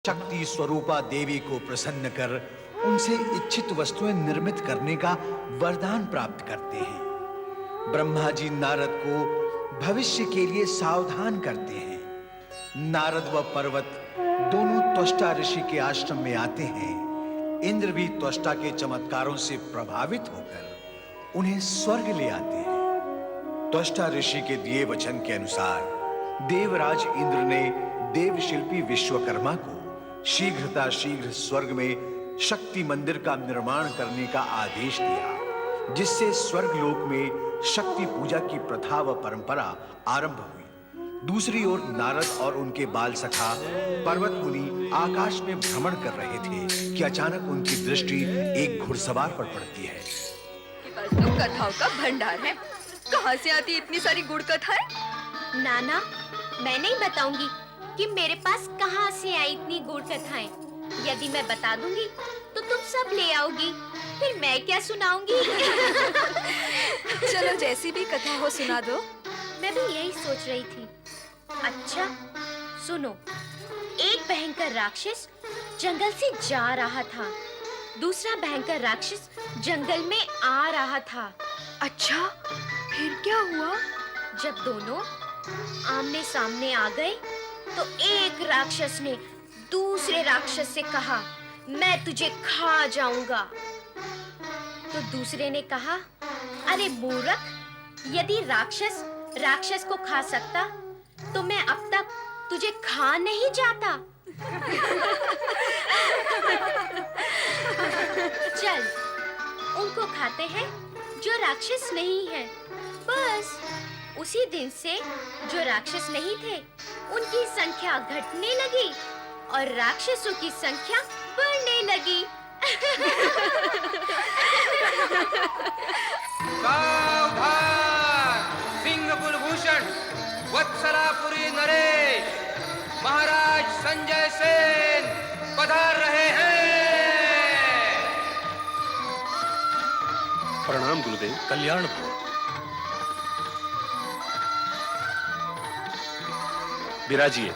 शक्ति स्वरूपा देवी को प्रसन्न कर उनसे इच्छित वस्तुएं निर्मित करने का वरदान प्राप्त करते हैं। ब्रह्मा जी नारद को भविष्य के लिए सावधान करते हैं। नारद व पर्वत दोनों त्वष्टा ऋषि के आश्रम में आते हैं। इंद्र भी त्वष्टा के चमत्कारों से प्रभावित होकर उन्हें स्वर्ग ले आते हैं। त्वष्टा ऋषि के दिए वचन के अनुसार देवराज इंद्र ने देवशिल्पी विश्वकर्मा को शीघ्र स्वर्ग में शक्ति मंदिर का निर्माण करने का आदेश दिया, जिससे स्वर्ग लोक में शक्ति पूजा की प्रथा व परंपरा आरंभ हुई। दूसरी ओर नारद और उनके बाल सखा पर्वत मुनि आकाश में भ्रमण कर रहे थे कि अचानक उनकी दृष्टि एक घुड़सवार पर पड़ती है। तो कथाओं का भंडार है। कहाँ से आती इतनी सारी गुड़ कथाएं? नाना, मैं नहीं बताऊंगी कि मेरे पास कहाँ से आई इतनी गुड़ कथाएं। यदि मैं बता दूंगी तो तुम सब ले आओगी, फिर मैं क्या सुनाऊंगी? चलो जैसी भी कथा हो सुना दो। मैं भी यही सोच रही थी। अच्छा सुनो, एक भयंकर राक्षस जंगल से जा रहा था। दूसरा भयंकर राक्षस जंगल में आ रहा था। अच्छा, फिर क्या हुआ? जब दोनों आमने सामने आ गए तो एक राक्षस ने दूसरे राक्षस से कहा, मैं तुझे खा जाऊंगा। तो दूसरे ने कहा, अरे मूर्ख, यदि राक्षस को खा सकता तो मैं अब तक तुझे खा नहीं जाता। चल, उनको खाते हैं जो राक्षस नहीं है। बस उसी दिन से जो राक्षस नहीं थे उनकी संख्या घटने लगी और राक्षसों की संख्या बढ़ने लगी। सावधान! सिंह कुलभूषण वत्सलापुरी नरेश महाराज संजय सेन पधार रहे हैं। प्रणाम गुरुदेव। कल्याण भव। विराजिए।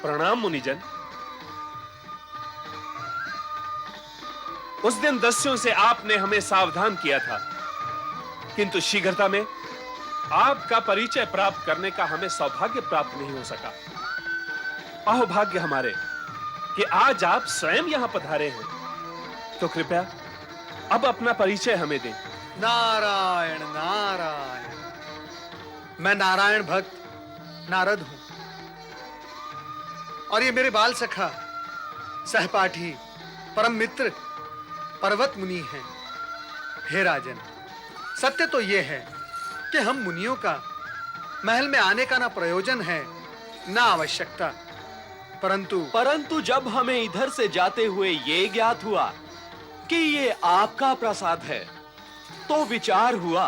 प्रणाम मुनिजन। उस दिन दस्युओं से आपने हमें सावधान किया था, किंतु शीघ्रता में आपका परिचय प्राप्त करने का हमें सौभाग्य प्राप्त नहीं हो सका। अहोभाग्य हमारे कि आज आप स्वयं यहां पधारे हैं, तो कृपया अब अपना परिचय हमें दें। नारायण नारायण, मैं नारायण भक्त नारद हूं और ये मेरे बाल सखा, सहपाठी, परम मित्र पर्वत मुनि हैं। हे राजन, सत्य तो ये है कि हम मुनियों का महल में आने का ना प्रयोजन है ना आवश्यकता, परंतु जब हमें इधर से जाते हुए ये ज्ञात हुआ कि ये आपका प्रसाद है, तो विचार हुआ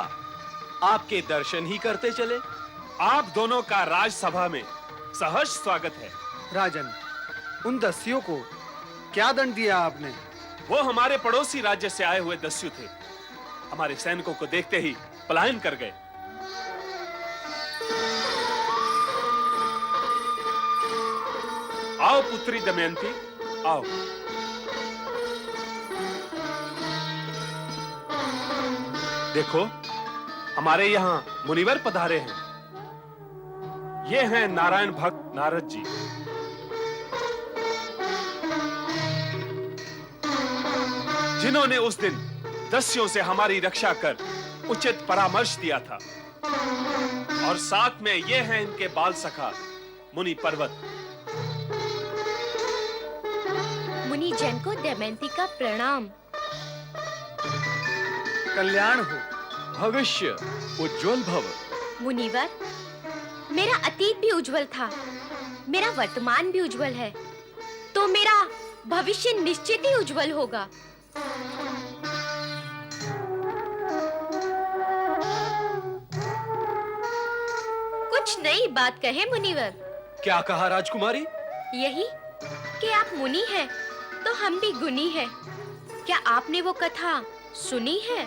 आपके दर्शन ही करते चले। आप दोनों का राजसभा में सहर्ष स्वागत है। राजन, उन दस्युओं को क्या दंड दिया आपने? वो हमारे पड़ोसी राज्य से आए हुए दस्यु थे। हमारे सैनिकों को देखते ही पलायन कर गए। आओ पुत्री दमयंती, आओ। देखो, हमारे यहां मुनिवर पधारे हैं। ये हैं नारायण भक्त नारद जी। जिन्होंने उस दिन दस्युओं से हमारी रक्षा कर उचित परामर्श दिया था। और साथ में ये हैं इनके बाल सखा मुनि पर्वत। मुनि जन को दमयंती का प्रणाम। कल्याण हो। भविष्य उज्जवल भव। मुनिवर, मेरा अतीत भी उज्जवल था, मेरा वर्तमान भी उज्जवल है, तो मेरा भविष्य निश्चित ही उज्जवल होगा। कुछ नई बात कहे मुनिवर। क्या कहा राजकुमारी? यही कि आप मुनि हैं तो हम भी गुणी हैं। क्या आपने वो कथा सुनी है?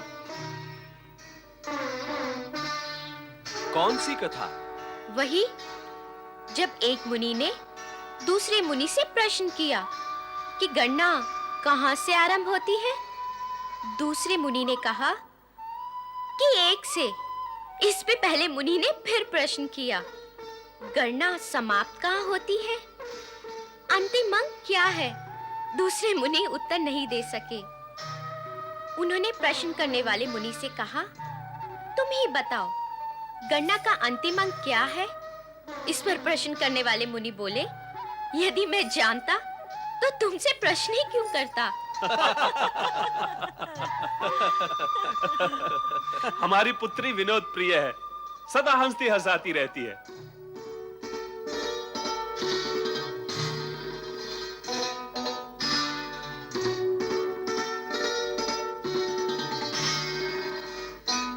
कौन सी कथा? वही जब एक मुनि ने दूसरे मुनि से प्रश्न किया कि गणना कहाँ से आरंभ होती है। दूसरे मुनि ने कहा कि 1 से। इस पे पहले मुनि ने फिर प्रश्न किया, गणना समाप्त कहाँ होती है? अंतिम अंक क्या है? दूसरे मुनि उत्तर नहीं दे सके। उन्होंने प्रश्न करने वाले मुनि से कहा, तुम ही बताओ, गणना का अंतिम अंक क्या है? इस पर प्रश्न करने वाले मुनि बोले, यदि मैं जानता तो तुमसे प्रश्न ही क्यों करता? हमारी पुत्री विनोद प्रिय है, सदा हंसती हंसाती रहती है।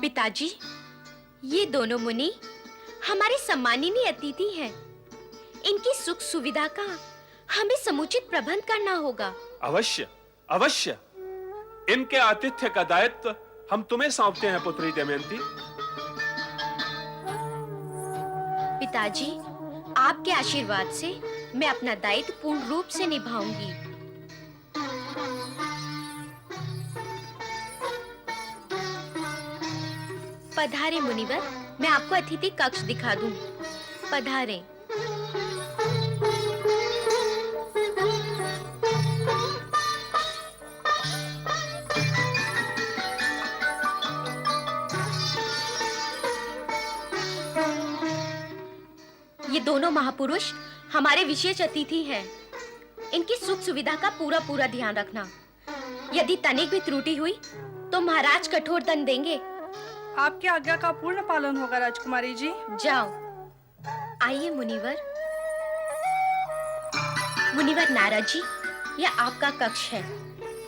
पिताजी, ये दोनों मुनि हमारे सम्माननीय अतिथि हैं। इनकी सुख सुविधा का हमें समुचित प्रबंध करना होगा। अवश्य अवश्य, इनके आतिथ्य का दायित्व हम तुम्हें सौंपते हैं पुत्री दमयंती। पिताजी, आपके आशीर्वाद से मैं अपना दायित्व पूर्ण रूप से निभाऊंगी। पधारे मुनिवर, मैं आपको अतिथि कक्ष दिखा दूं। पधारे। ये दोनों महापुरुष हमारे विशेष अतिथि हैं। इनकी सुख सुविधा का पूरा पूरा ध्यान रखना। यदि तनिक भी त्रुटि हुई तो महाराज कठोर दंड देंगे। आपकी आज्ञा का पूर्ण पालन होगा राजकुमारी जी। जाओ। आइए मुनिवर। मुनिवर नारद जी, यह आपका कक्ष है।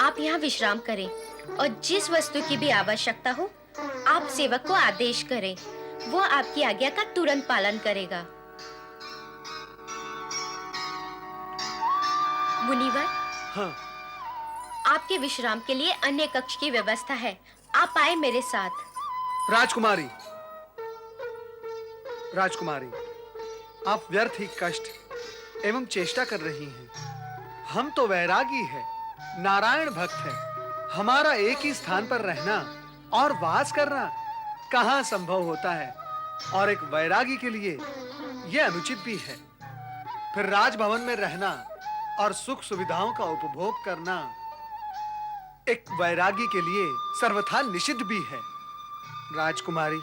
आप यहाँ विश्राम करें और जिस वस्तु की भी आवश्यकता हो आप सेवक को आदेश करें, वो आपकी आज्ञा का तुरंत पालन करेगा। मुनिवर, हाँ। आपके विश्राम के लिए अन्य कक्ष की व्यवस्था है। आप आए मेरे साथ। राजकुमारी, राजकुमारी, आप व्यर्थ ही कष्ट एवं चेष्टा कर रही हैं। हम तो वैरागी हैं, नारायण भक्त हैं। हमारा एक ही स्थान पर रहना और वास करना कहाँ संभव होता है, और एक वैरागी के लिए यह अनुचित भी है। फिर राजभवन में रहना और सुख सुविधाओं का उपभोग करना एक वैरागी के लिए सर्वथा निषिद्ध भी है। राजकुमारी,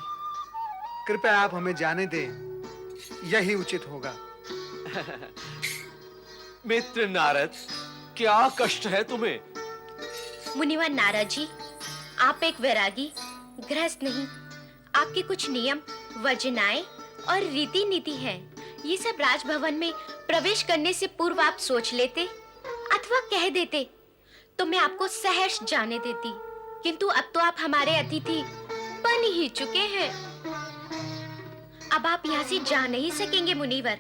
कृपया आप हमें जाने दें, यही उचित होगा। मित्र नारद, क्या कष्ट है तुम्हें? मुनिवर नारद जी, आप एक वैरागी, गृहस्थ नहीं। आपके कुछ नियम, वर्जनाएं और रीति नीति हैं। ये सब राजभवन में प्रवेश करने से पूर्व आप सोच लेते अथवा कह देते तो मैं आपको सहर्ष जाने देती, किंतु अब तो आप हमारे अतिथि बन ही चुके हैं। अब आप यहाँ से जा नहीं सकेंगे मुनिवर।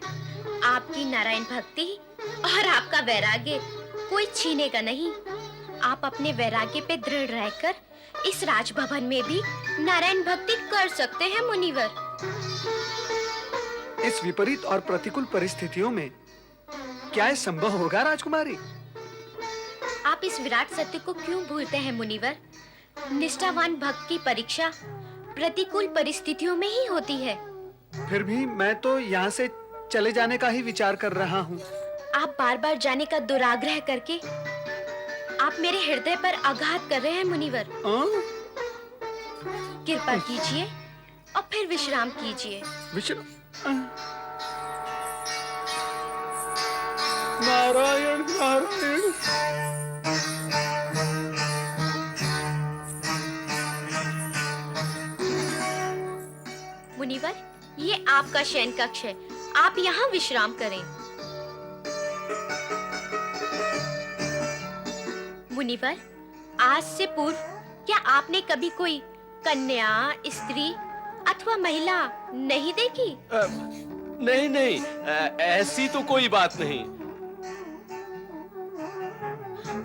आपकी नारायण भक्ति और आपका वैराग्य कोई छीनेगा नहीं। आप अपने वैराग्य पे दृढ़ रहकर इस राजभवन में भी नारायण भक्ति कर सकते हैं मुनिवर। इस विपरीत और प्रतिकूल परिस्थितियों में क्या यह संभव होगा राजकुमारी? आप इस विराट सत्य को क्यों भूलते हैं मुनिवर? निष्ठावान भक्त की परीक्षा प्रतिकूल परिस्थितियों में ही होती है। फिर भी मैं तो यहाँ से चले जाने का ही विचार कर रहा हूँ। आप बार बार जाने का दुराग्रह करके आप मेरे हृदय पर आघात कर रहे हैं मुनिवर। कृपा कीजिए और फिर विश्राम कीजिए। नारायण नारायण। मुनिवर, ये आपका शयन कक्ष है। आप यहाँ विश्राम करें। मुनिवर, आज से पूर्व क्या आपने कभी कोई कन्या, स्त्री अथवा महिला नहीं देखी? नहीं नहीं, ऐसी तो कोई बात नहीं।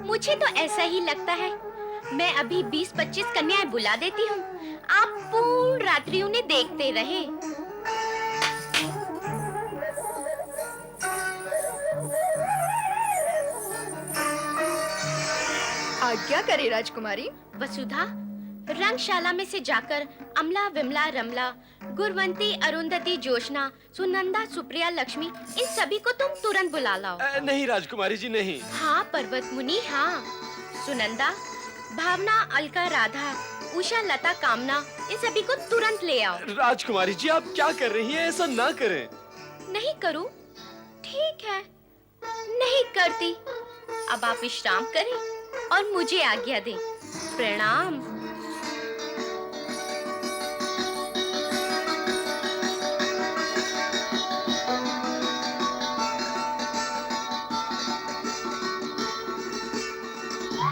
मुझे तो ऐसा ही लगता है। मैं अभी 20-25 कन्याएं बुला देती हूँ। आप पूर्ण रात्रि उन्हें देखते रहे। आज्ञा करे राजकुमारी। वसुधा, रंगशाला में से जाकर अमला, विमला, रमला, गुरवंती, अरुंधति, जोशना, सुनंदा, सुप्रिया, लक्ष्मी, इन सभी को तुम तुरंत बुला लाओ। नहीं राजकुमारी जी, नहीं। हाँ पर्वत मुनि, हाँ। सुनंदा, भावना, अलका, राधा, उषा, लता, कामना, इन सभी को तुरंत ले आओ। राजकुमारी जी, आप क्या कर रही हैं? ऐसा ना करें। नहीं करूं? ठीक है, नहीं करती। अब आप विश्राम करें और मुझे आज्ञा दें। प्रणाम।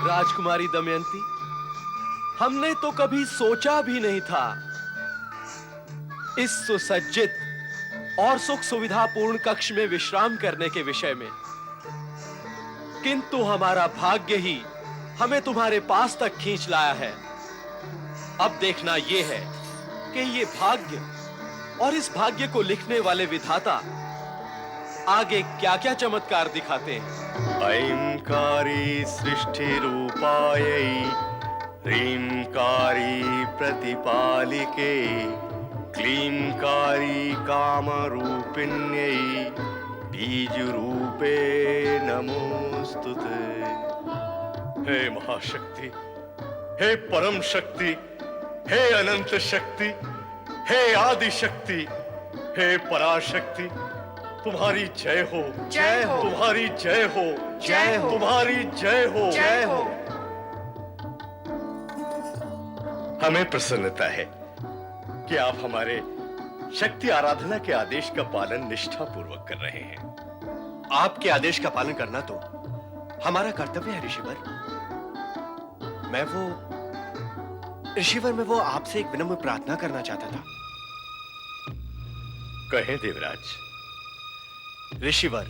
राजकुमारी दमयंती, हमने तो कभी सोचा भी नहीं था इस सुसज्जित और सुख सुविधापूर्ण कक्ष में विश्राम करने के विषय में, किंतु हमारा भाग्य ही हमें तुम्हारे पास तक खींच लाया है। अब देखना यह है कि ये भाग्य और इस भाग्य को लिखने वाले विधाता आगे क्या-क्या चमत्कार दिखाते हैं। ऐंकारी सृष्टिरूपायै ह्रींकारी प्रतिपालिके क्लींकारी कामरूपिण्यै बीजरूपे नमोस्तुते। हे महाशक्ति, हे परम शक्ति, हे अनंत शक्ति, हे आदि शक्ति, हे पराशक्ति, तुम्हारी जय हो, जय हो, तुम्हारी जय हो, जय हो, तुम्हारी जय हो, जय हो। हमें प्रसन्नता है कि आप हमारे शक्ति आराधना के आदेश का पालन निष्ठा पूर्वक कर रहे हैं। आपके आदेश का पालन करना तो हमारा कर्तव्य है ऋषिवर। मैं वो आपसे एक विनम्र प्रार्थना करना चाहता था। कहें देवराज। ऋषिवर,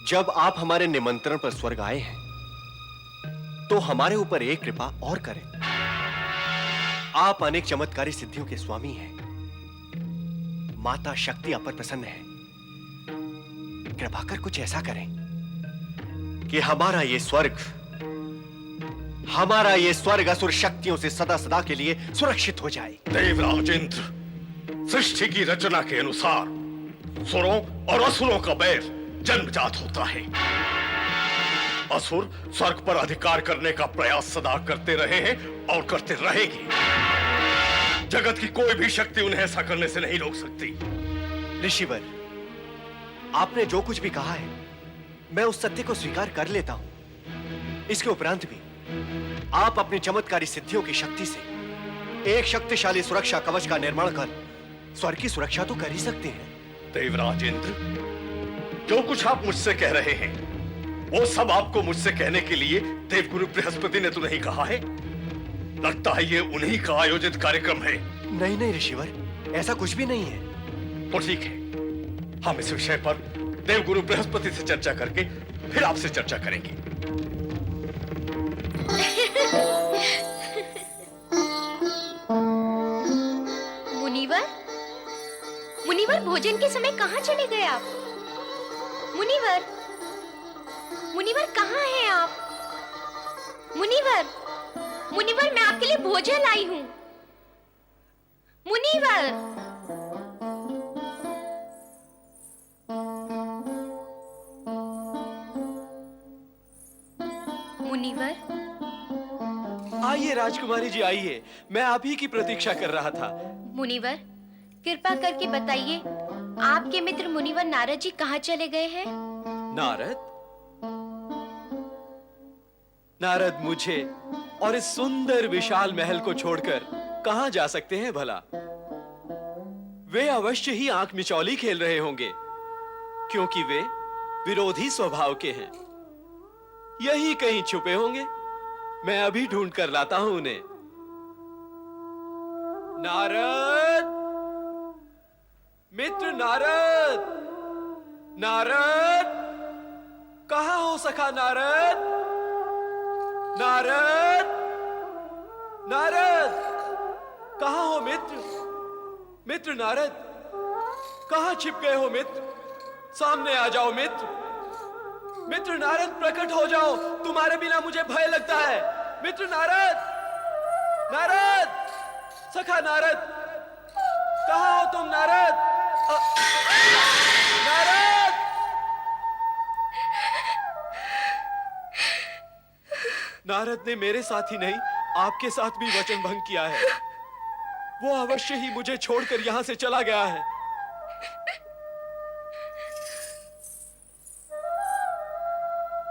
जब आप हमारे निमंत्रण पर स्वर्ग आए हैं, तो हमारे ऊपर एक कृपा और करें। आप अनेक चमत्कारी सिद्धियों के स्वामी हैं। माता शक्ति आप पर प्रसन्न है। कृपा कर कुछ ऐसा करें कि हमारा ये स्वर्ग असुर शक्तियों से सदा सदा के लिए सुरक्षित हो जाए। देवराज इंद्र, सृष्टि की रचना के अनुसार सुरों और असुरों का बैर जन्मजात होता है। असुर स्वर्ग पर अधिकार करने का प्रयास सदा करते रहे हैं और करते रहेंगे। जगत की कोई भी शक्ति उन्हें ऐसा करने से नहीं रोक सकती। ऋषिवर, आपने जो कुछ भी कहा है, मैं उस सत्य को स्वीकार कर लेता हूं। इसके उपरांत भी आप अपनी चमत्कारी सिद्धियों की शक्ति से एक शक्तिशाली सुरक्षा कवच का निर्माण कर स्वर्ग की सुरक्षा तो कर ही सकते हैं। देवराज इंद्र, जो कुछ आप मुझसे कह रहे हैं, वो सब आपको मुझसे कहने के लिए देवगुरु बृहस्पति ने तो नहीं कहा है। लगता है ये उन्हीं का आयोजित कार्यक्रम है। नहीं नहीं ऋषिवर, ऐसा कुछ भी नहीं है। तो ठीक है, हम इस विषय पर देवगुरु बृहस्पति से चर्चा करके फिर आपसे चर्चा करेंगे। मुनिवर, मुनिवर, भोजन के समय कहाँ चले गए आप? मुनिवर, मुनिवर कहाँ हैं आप? मुनिवर, मुनिवर, मैं आपके लिए भोजन लाई हूँ। मुनिवर, मुनिवर, आइए राजकुमारी जी, आइए। मैं आप ही की प्रतीक्षा कर रहा था। मुनिवर, कृपा करके बताइए, आपके मित्र मुनिवर नारद जी कहाँ चले गए हैं? नारद? नारद मुझे और इस सुंदर विशाल महल को छोड़कर कहां जा सकते हैं भला? वे अवश्य ही आंख मिचौली खेल रहे होंगे, क्योंकि वे विरोधी स्वभाव के हैं। यही कहीं छुपे होंगे। मैं अभी ढूंढ कर लाता हूं उन्हें। नारद, मित्र नारद, नारद, कहां हो सखा नारद? नारद! नारद! कहाँ हो मित्र? मित्र नारद, कहाँ छिप गए हो मित्र? सामने आ जाओ मित्र। मित्र नारद, प्रकट हो जाओ, तुम्हारे बिना मुझे भय लगता है। मित्र नारद! नारद! सखा नारद, कहाँ हो तुम नारद? नारद! नारद ने मेरे साथ ही नहीं, आपके साथ भी वचन भंग किया है। वो अवश्य ही मुझे छोड़कर यहां से चला गया है।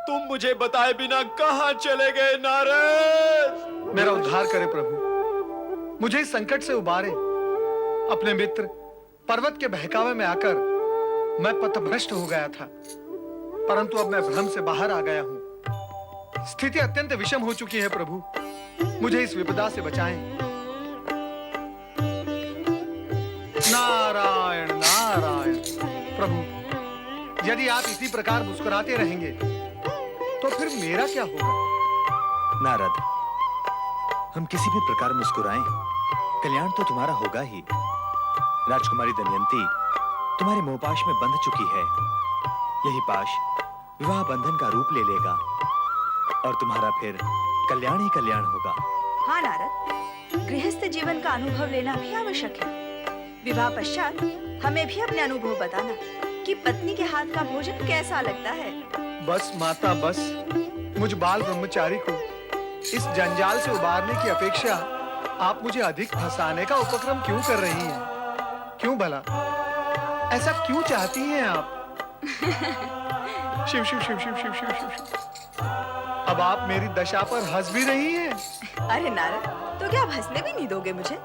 तुम मुझे बताए बिना कहां चले गए नारद? मेरा उद्धार करे प्रभु, मुझे इस संकट से उबारे। अपने मित्र पर्वत के बहकावे में आकर मैं पथभ्रष्ट हो गया था, परंतु अब मैं भ्रम से बाहर आ गया हूं। स्थिति अत्यंत विषम हो चुकी है प्रभु, मुझे इस विपदा से बचाएं। नारायण नारायण। प्रभु, यदि आप इसी प्रकार मुस्कुराते रहेंगे तो फिर मेरा क्या होगा? नारद, हम किसी भी प्रकार मुस्कुराएं, कल्याण तो तुम्हारा होगा ही। राजकुमारी दमयंती तुम्हारे मोहपाश में बंध चुकी है। यही पाश विवाह बंधन का रूप ले लेगा और तुम्हारा फिर कल्याण ही कल्याण होगा। हाँ नारद, गृहस्थ जीवन का अनुभव लेना भी आवश्यक है। विवाह पश्चात हमें भी अपने अनुभव बताना कि पत्नी के हाथ का भोजन कैसा लगता है। बस माता बस, मुझ बाल ब्रह्मचारी को इस जंजाल से उबारने की अपेक्षा आप मुझे अधिक फंसाने का उपक्रम क्यों कर रही हैं? क्यों भला? ऐसा क्यों चाहती हैं आप? शिव शिव शिव शिव शिव शिव शिव शिव। अब आप मेरी दशा पर हंस भी रही हैं। अरे नारद, तो क्या आप हंसने भी नहीं दोगे मुझे?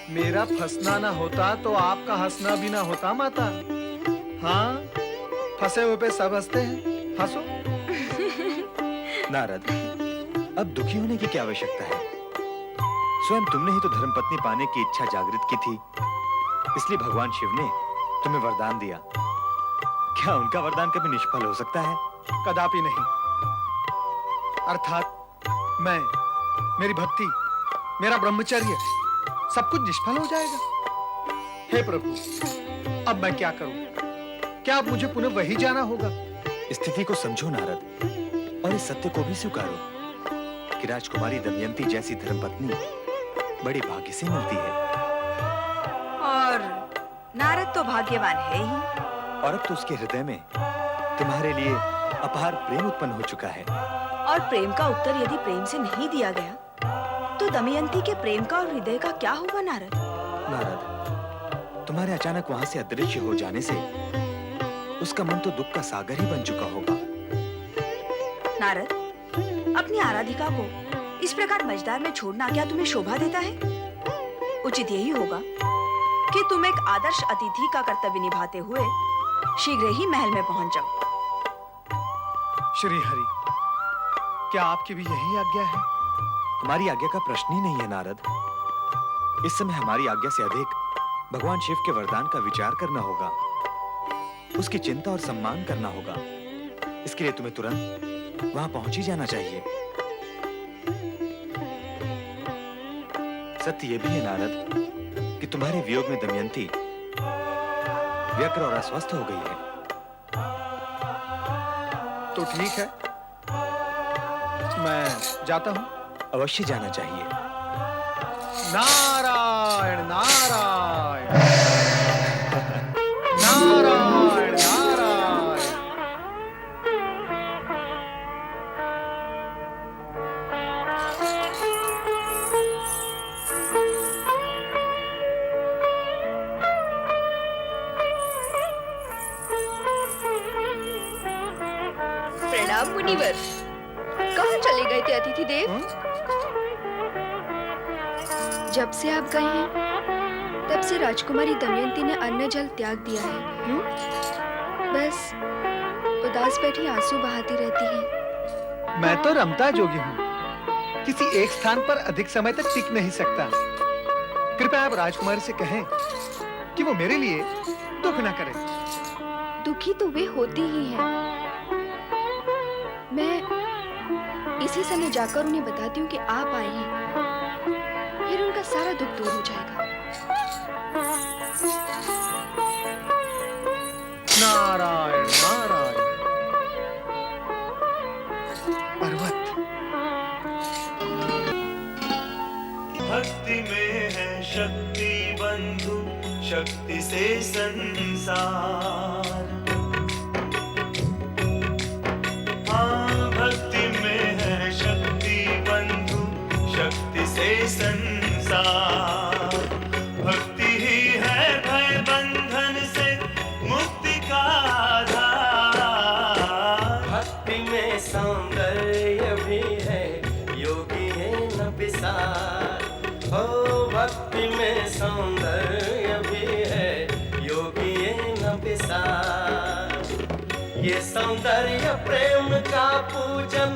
मेरा फंसना ना होता तो आपका हंसना भी ना होता माता। हाँ, फंसे हुए पे सब हंसते हैं, हंसो। नारद, अब दुखी होने की क्या आवश्यकता है? स्वयं तुमने ही तो धर्मपत्नी पाने की इच्छा जागृत की थी, इसलिए भगवान शिव ने तुम्हें वरदान दिया। क्या उनका वरदान कभी निष्फल हो सकता है? कदापि नहीं। अर्थात मैं, मेरी भक्ति, मेरा ब्रह्मचर्य सब कुछ निष्फल हो जाएगा। हे प्रभु, अब मैं क्या करूं? क्या अब मुझे पुनः वही जाना होगा? स्थिति को समझो नारद, और इस सत्य को भी स्वीकारो कि राजकुमारी दमयंती जैसी धर्मपत्नी बड़ी भाग्य से मिलती है। और नारद तो भाग्यवान है ही। और अब तो उसके हृदय में तुम्हारे लिए अपार प्रेम उत्पन्न हो चुका है। और प्रेम का उत्तर यदि प्रेम से नहीं दिया गया तो दमयंती के प्रेम का और हृदय का क्या होगा नारद? नारद, तुम्हारे अचानक वहां से अदृश्य हो जाने से उसका मन तो दुख का सागर ही बन चुका होगा। नारद, अपनी आराधिका को इस प्रकार मझधार में छोड़ना क्या तुम्हें शोभा देता है? उचित यही होगा कि तुम एक आदर्श अतिथि का कर्तव्य निभाते हुए शीघ्र ही महल में पहुंच जाओ। श्री हरि, क्या आपकी भी यही आज्ञा है? हमारी आज्ञा का प्रश्न ही नहीं है नारद। इस समय हमारी आज्ञा से अधिक भगवान शिव के वरदान का विचार करना होगा, उसकी चिंता और सम्मान करना होगा। इसके लिए तुम्हें तुरंत वहां पहुंच ही जाना चाहिए। सत्य यह भी है नारद कि तुम्हारे वियोग में दमयंती व्यग्र और अस्वस्थ हो गई है। तो ठीक है, मैं जाता हूं। अवश्य जाना चाहिए। नारायण नारायण नारायण नारायण। प्रणाम मुनिवर। कहाँ चले गए थे अतिथि देव? जब से आप गए हैं तब से राजकुमारी दमयंती ने अन्न जल त्याग दिया है। बस उदास बैठी आंसू बहाती रहती है। मैं तो रमता जोगी हूँ, किसी एक स्थान पर अधिक समय तक टिक नहीं सकता। कृपया आप राजकुमारी से कहें कि वो मेरे लिए दुख न करे। दुखी तो वे होती ही हैं। मैं इसी समय जाकर उन्हें बताती हूँ कि आप आए हैं, फिर उनका सारा दुख दूर हो जाएगा। नारायण नारायण। पर्वत भक्ति में है शक्ति बंधु, शक्ति से संसार। हाँ, भक्ति में है शक्ति बंधु, शक्ति से संसार। भक्ति ही है भय बंधन से मुक्ति का आधार। भक्ति में सौंदर्य भी है, योगी है न विसार। ओ भक्ति में सौंदर्य भी है, योगी है न विसार। ये सौंदर्य प्रेम का पूजन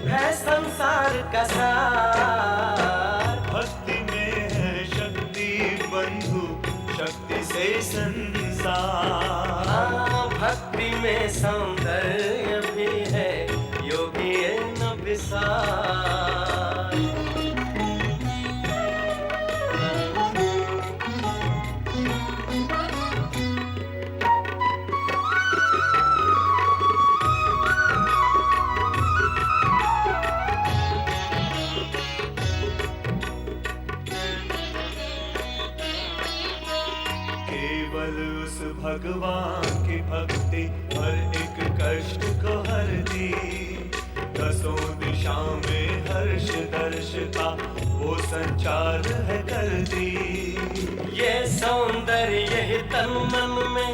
है, संसार का सार। भक्ति में है शक्ति बंधु, शक्ति से संसार। हाँ, भक्ति में सौंदर्य भी है, योगी है न विसार। भगवान की भक्ति हर एक कष्ट को हरती। दसों दिशा में हर्ष दर्श का वो संचार है करती। ये सौंदर्य ही तन मन में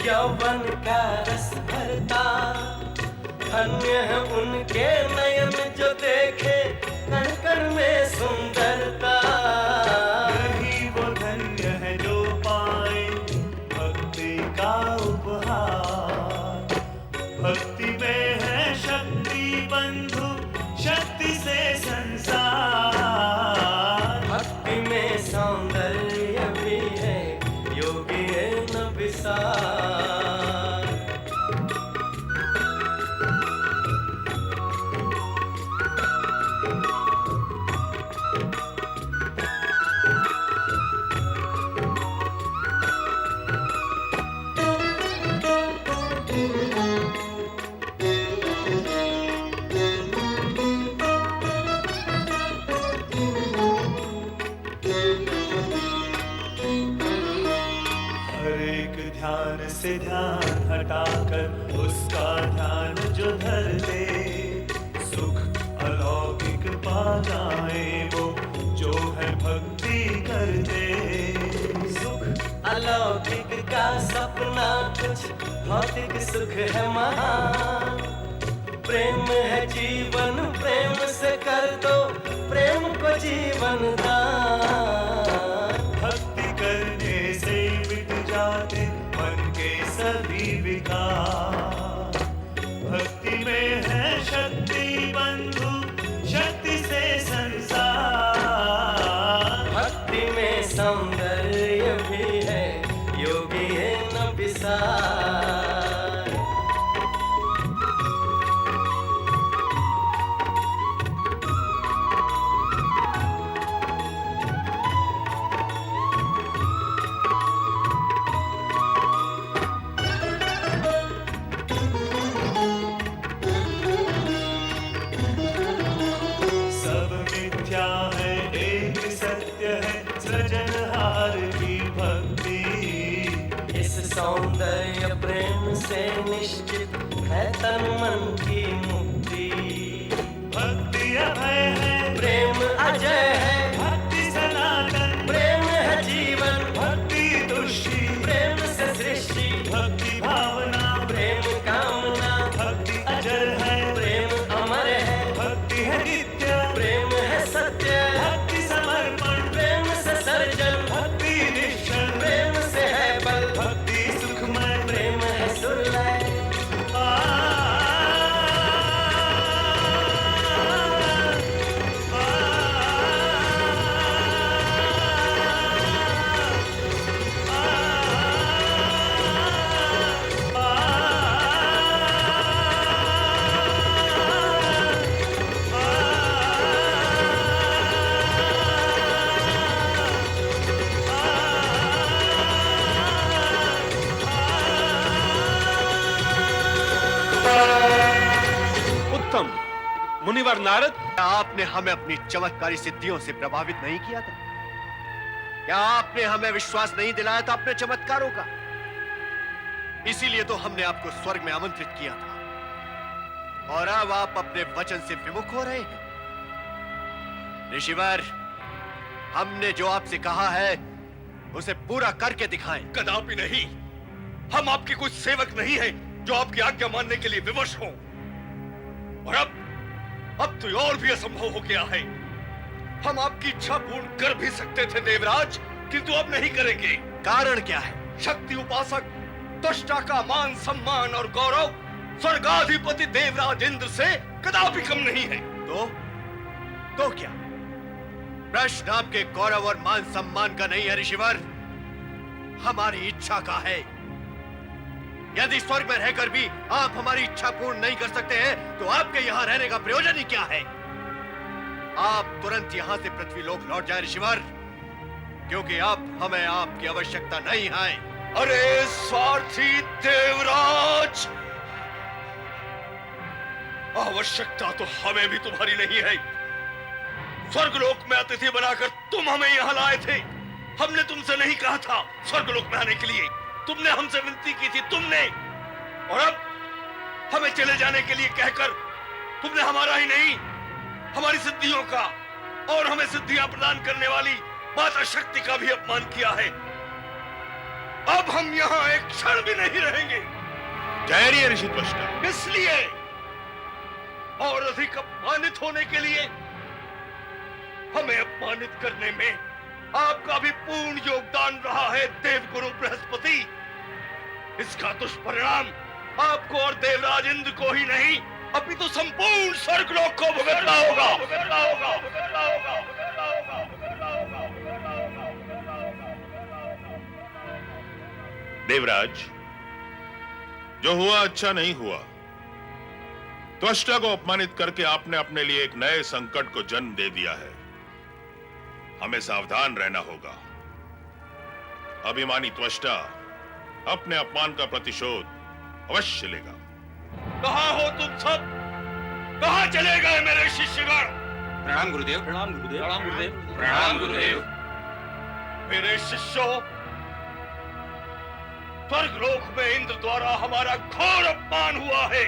यौवन का रस भरता। धन्य है उनके नयन जो देखे कण कण में सुंदरता। यही वो धन्य है जो पाए का उपहार। भक्ति में है शक्ति बंधु, शक्ति से संसार। भक्ति में सौंदर्य भी है, योगी है न विसार। से ध्यान हटाकर उसका ध्यान जो धर ले, सुख अलौकिक पा जाए वो जो है भक्ति कर दे। सुख अलौकिक का सपना कुछ भौतिक सुख है महान। प्रेम है जीवन, प्रेम से कर दो प्रेम को जीवन दान। भक्ति करने से मिट जाते मन के सभी विकार। भक्ति में है शक्ति बंधु, शक्ति से संसार। भक्ति में सौंदर्य भी है, योगी है न विसार। सौंदर्य प्रेम से निश्चित है तन मन की मुक्ति। भक्ति अभय है, प्रेम अजय है। भक्ति सनातन, प्रेम है जीवन। भक्ति तुष्टि, प्रेम से सृष्टि। भक्ति भावना, प्रेम कामना। भक्ति अजर है, प्रेम अमर है। भक्ति है नित्य, प्रेम है सत्य। भक्ति समर्पण, प्रेम से सर्जन। भक्ति निश्चल, प्रेम से है बल। भक्ति प्रेम है सुरलय। गौतम, मुनिवर नारद, क्या आपने हमें अपनी चमत्कारी सिद्धियों से प्रभावित नहीं किया था? क्या आपने हमें विश्वास नहीं दिलाया था अपने चमत्कारों का? इसीलिए तो हमने आपको स्वर्ग में आमंत्रित किया था, और अब आप अपने वचन से विमुख हो रहे हैं। ऋषिवर, हमने जो आपसे कहा है उसे पूरा करके दिखाएं। कदापि नहीं। हम आपके कुछ सेवक नहीं हैं जो आपकी आज्ञा मानने के लिए विवश हों। और अब तो और भी असंभव हो गया है। हम आपकी इच्छा पूर्ण कर भी सकते थे देवराज, किंतु अब नहीं करेंगे। कारण क्या है? शक्ति उपासक त्वष्टा का मान सम्मान और गौरव स्वर्गाधिपति देवराज इंद्र से कदापि कम नहीं है। तो क्या प्रश्न आपके गौरव और मान सम्मान का नहीं है ऋषिवर, हमारी इच्छा का है। यदि स्वर्ग में रहकर भी आप हमारी इच्छा पूर्ण नहीं कर सकते हैं, तो आपके यहाँ रहने का प्रयोजन ही क्या है? आप तुरंत यहाँ से पृथ्वी लोक लौट जाए ऋषिवर, क्योंकि अब हमें आपकी आवश्यकता नहीं है। अरे स्वार्थी देवराज, आवश्यकता तो हमें भी तुम्हारी नहीं है। स्वर्गलोक में अतिथि बनाकर तुम हमें यहाँ लाए थे। हमने तुमसे नहीं कहा था स्वर्गलोक में आने के लिए, तुमने हमसे विनती की थी तुमने। और अब हमें चले जाने के लिए कहकर तुमने हमारा ही नहीं, हमारी सिद्धियों का और हमें सिद्धियां प्रदान करने वाली माता शक्ति का भी अपमान किया है। अब हम यहाँ एक क्षण भी नहीं रहेंगे। ठहरिए ऋषि त्वष्टा। इसलिए और अधिक अपमानित होने के लिए, हमें अपमानित करने में आपका भी पूर्ण योगदान रहा है देवगुरु बृहस्पति। इसका दुष्परिणाम आपको और देवराज इंद्र को ही नहीं, अपितु संपूर्ण स्वर्गलोक को भुगतना होगा। देवराज, जो हुआ अच्छा नहीं हुआ। त्वष्टा को अपमानित करके आपने अपने लिए एक नए संकट को जन्म दे दिया है। हमें सावधान रहना होगा। अभिमानी त्वष्टा अपने अपमान का प्रतिशोध अवश्य लेगा। कहाँ हो तुम सब? कहाँ चले गए मेरे शिष्यगण? प्रणाम गुरुदेव। प्रणाम गुरुदेव। प्रणाम गुरुदेव। प्रणाम गुरुदेव। मेरे शिष्यों, स्वर्गलोक में इंद्र द्वारा हमारा घोर अपमान हुआ है।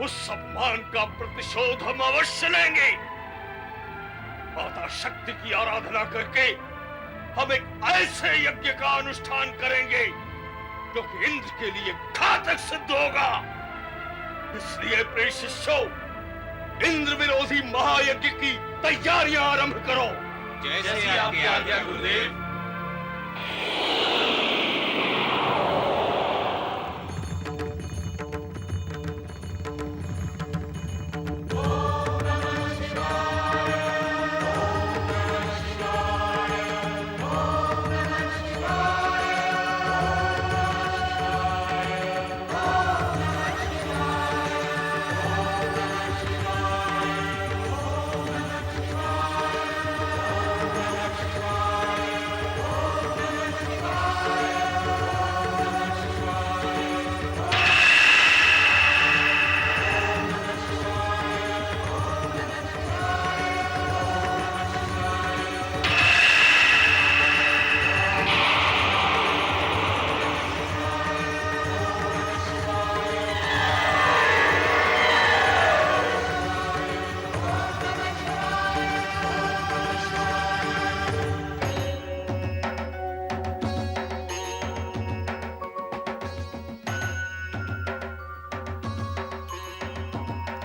उस अपमान का प्रतिशोध हम अवश्य लेंगे। माता शक्ति की आराधना करके हम एक ऐसे यज्ञ का अनुष्ठान करेंगे जो कि इंद्र के लिए घातक सिद्ध होगा। इसलिए प्रिय शिष्यों, इंद्र विरोधी महायज्ञ की तैयारियां आरंभ करो। जैसे आपकी आज्ञा गुरुदेव।